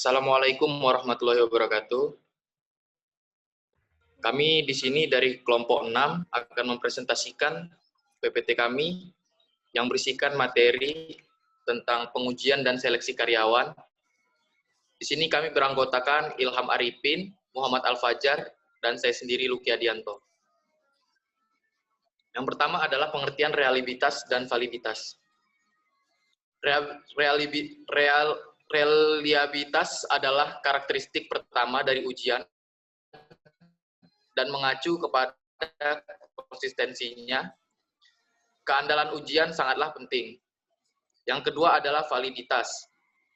Assalamualaikum warahmatullahi wabarakatuh. Kami di sini dari kelompok 6 akan mempresentasikan PPT kami yang berisikan materi tentang pengujian dan seleksi karyawan. Di sini kami beranggotakan Ilham Arifin, Muhammad Al-Fajar, dan saya sendiri Luki Adianto. Yang pertama adalah pengertian reliabilitas dan validitas. Reliabilitas adalah karakteristik pertama dari ujian dan mengacu kepada konsistensinya. Keandalan ujian sangatlah penting. Yang kedua adalah validitas.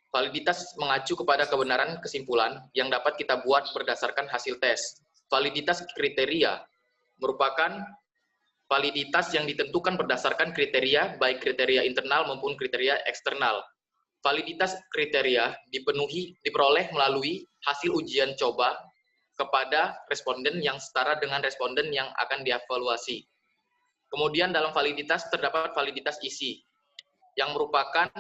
Validitas mengacu kepada kebenaran kesimpulan yang dapat kita buat berdasarkan hasil tes. Validitas kriteria merupakan validitas yang ditentukan berdasarkan kriteria, baik kriteria internal maupun kriteria eksternal. Validitas kriteria diperoleh melalui hasil ujian coba kepada responden yang setara dengan responden yang akan dievaluasi. Kemudian dalam validitas terdapat validitas isi, yang merupakan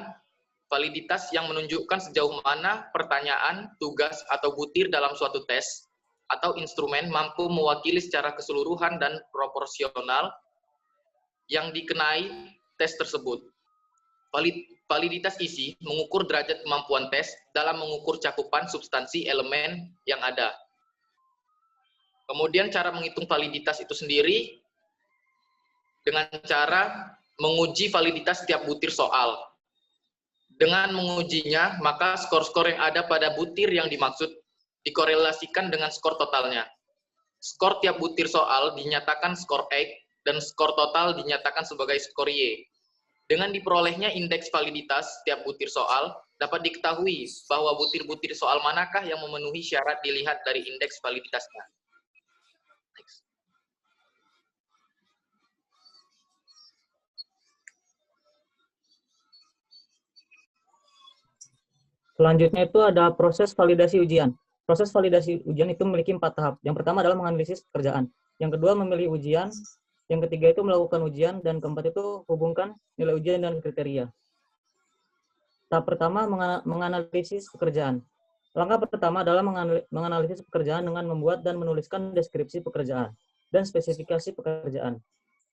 validitas yang menunjukkan sejauh mana pertanyaan, tugas, atau butir dalam suatu tes atau instrumen mampu mewakili secara keseluruhan dan proporsional yang dikenai tes tersebut. Validitas isi mengukur derajat kemampuan tes dalam mengukur cakupan substansi elemen yang ada. Kemudian cara menghitung validitas itu sendiri dengan cara menguji validitas setiap butir soal. Dengan mengujinya, maka skor-skor yang ada pada butir yang dimaksud dikorelasikan dengan skor totalnya. Skor tiap butir soal dinyatakan skor X dan skor total dinyatakan sebagai skor Y. Dengan diperolehnya indeks validitas setiap butir soal, dapat diketahui bahwa butir-butir soal manakah yang memenuhi syarat dilihat dari indeks validitasnya. Next. Selanjutnya itu ada proses validasi ujian. Proses validasi ujian itu memiliki 4 tahap. Yang pertama adalah menganalisis pekerjaan. Yang kedua memilih ujian. Yang ketiga itu melakukan ujian. Dan keempat itu hubungkan nilai ujian dan kriteria. Tahap pertama menganalisis pekerjaan. Langkah pertama adalah menganalisis pekerjaan dengan membuat dan menuliskan deskripsi pekerjaan dan spesifikasi pekerjaan.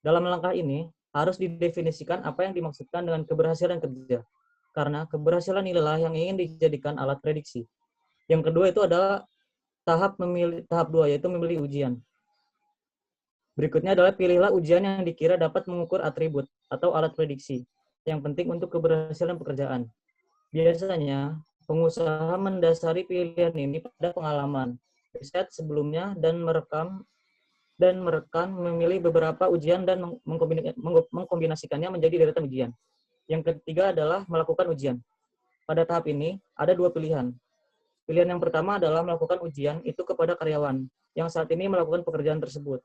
Dalam langkah ini harus didefinisikan apa yang dimaksudkan dengan keberhasilan kerja. Karena keberhasilan inilah yang ingin dijadikan alat prediksi. Yang kedua itu adalah tahap 2 yaitu memilih ujian. Berikutnya adalah pilihlah ujian yang dikira dapat mengukur atribut atau alat prediksi yang penting untuk keberhasilan pekerjaan. Biasanya pengusaha mendasari pilihan ini pada pengalaman, riset sebelumnya dan merekam memilih beberapa ujian dan mengkombinasikannya menjadi deretan ujian. Yang ketiga adalah melakukan ujian. Pada tahap ini, ada 2 pilihan. Pilihan yang pertama adalah melakukan ujian itu kepada karyawan yang saat ini melakukan pekerjaan tersebut.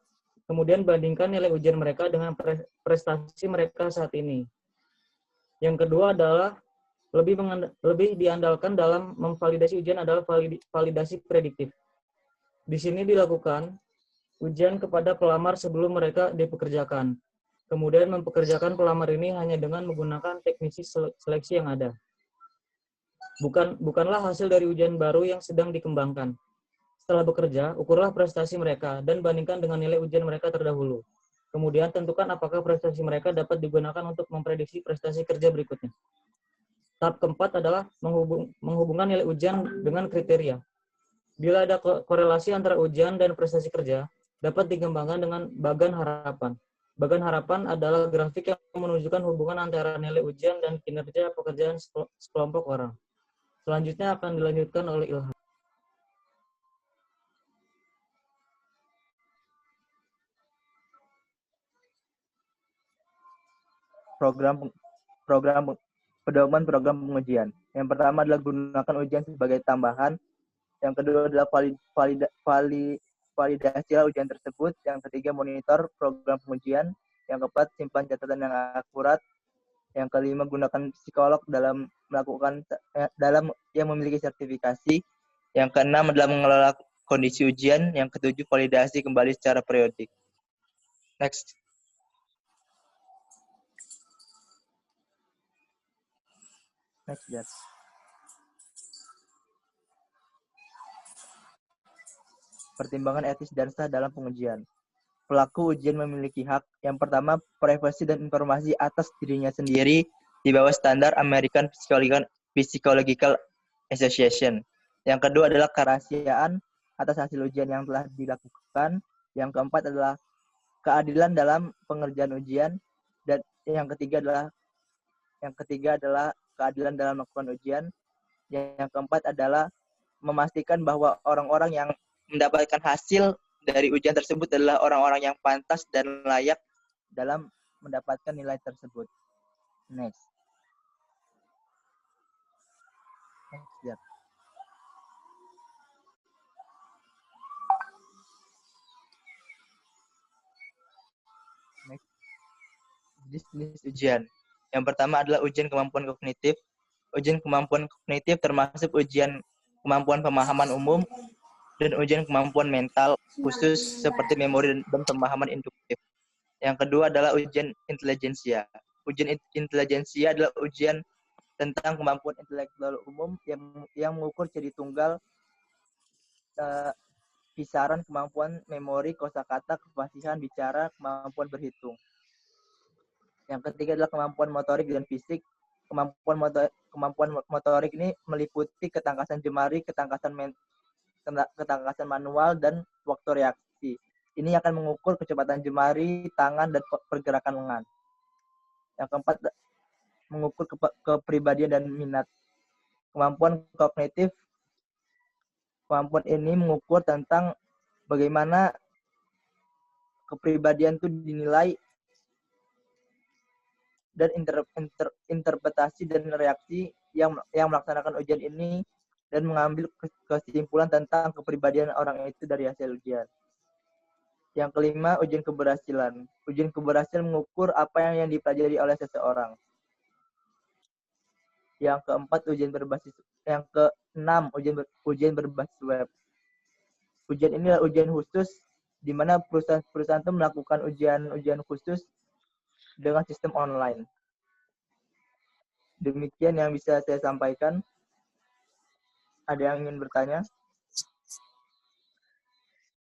Kemudian bandingkan nilai ujian mereka dengan prestasi mereka saat ini. Yang kedua adalah lebih diandalkan dalam memvalidasi ujian adalah validasi prediktif. Di sini dilakukan ujian kepada pelamar sebelum mereka dipekerjakan. Kemudian mempekerjakan pelamar ini hanya dengan menggunakan teknisi seleksi yang ada. Bukanlah hasil dari ujian baru yang sedang dikembangkan. Setelah bekerja, ukurlah prestasi mereka dan bandingkan dengan nilai ujian mereka terdahulu. Kemudian tentukan apakah prestasi mereka dapat digunakan untuk memprediksi prestasi kerja berikutnya. Tahap keempat adalah menghubungkan nilai ujian dengan kriteria. Bila ada korelasi antara ujian dan prestasi kerja, dapat dikembangkan dengan bagan harapan. Bagan harapan adalah grafik yang menunjukkan hubungan antara nilai ujian dan kinerja pekerjaan sekelompok orang. Selanjutnya akan dilanjutkan oleh Ilham. Pedoman program pengujian. Yang pertama adalah gunakan ujian sebagai tambahan. Yang kedua adalah validasi ujian tersebut. Yang ketiga, monitor program pengujian. Yang keempat, simpan catatan yang akurat. Yang kelima, gunakan psikolog dalam yang memiliki sertifikasi. Yang keenam adalah mengelola kondisi ujian. Yang ketujuh, validasi kembali secara periodik. Next. Next, yes. pertimbangan etis dan sah dalam pengujian. Pelaku ujian memiliki hak yang pertama, privasi dan informasi atas dirinya sendiri di bawah standar American Psychological Association. Yang kedua adalah kerahasiaan atas hasil ujian yang telah dilakukan. Yang keempat adalah keadilan dalam pengerjaan ujian, dan yang ketiga adalah keadilan dalam melakukan ujian. Yang keempat adalah memastikan bahwa orang-orang yang mendapatkan hasil dari ujian tersebut adalah orang-orang yang pantas dan layak dalam mendapatkan nilai tersebut. Next. Ya. Next. Jenis ujian. Yang pertama adalah ujian kemampuan kognitif. Ujian kemampuan kognitif termasuk ujian kemampuan pemahaman umum dan ujian kemampuan mental khusus seperti memori dan pemahaman induktif. Yang kedua adalah ujian intelijensia. Ujian intelijensia adalah ujian tentang kemampuan intelektual umum yang mengukur ciri tunggal, kisaran kemampuan memori, kosakata, kefasihan bicara, kemampuan berhitung. Yang ketiga adalah kemampuan motorik dan fisik. Kemampuan motorik ini meliputi ketangkasan jemari, ketangkasan manual, dan waktu reaksi. Ini akan mengukur kecepatan jemari, tangan, dan pergerakan lengan. Yang keempat, mengukur kepribadian dan minat. Kemampuan kognitif, kemampuan ini mengukur tentang bagaimana kepribadian itu dinilai dan interpretasi dan reaksi yang melaksanakan ujian ini dan mengambil kesimpulan tentang kepribadian orang itu dari hasil ujian. Yang kelima, ujian keberhasilan. Ujian keberhasilan mengukur apa yang dipelajari oleh seseorang. Yang keempat, yang keenam, ujian berbasis web. Ujian ini adalah ujian khusus di mana perusahaan itu melakukan ujian khusus dengan sistem online. Demikian yang bisa saya sampaikan. Ada yang ingin bertanya?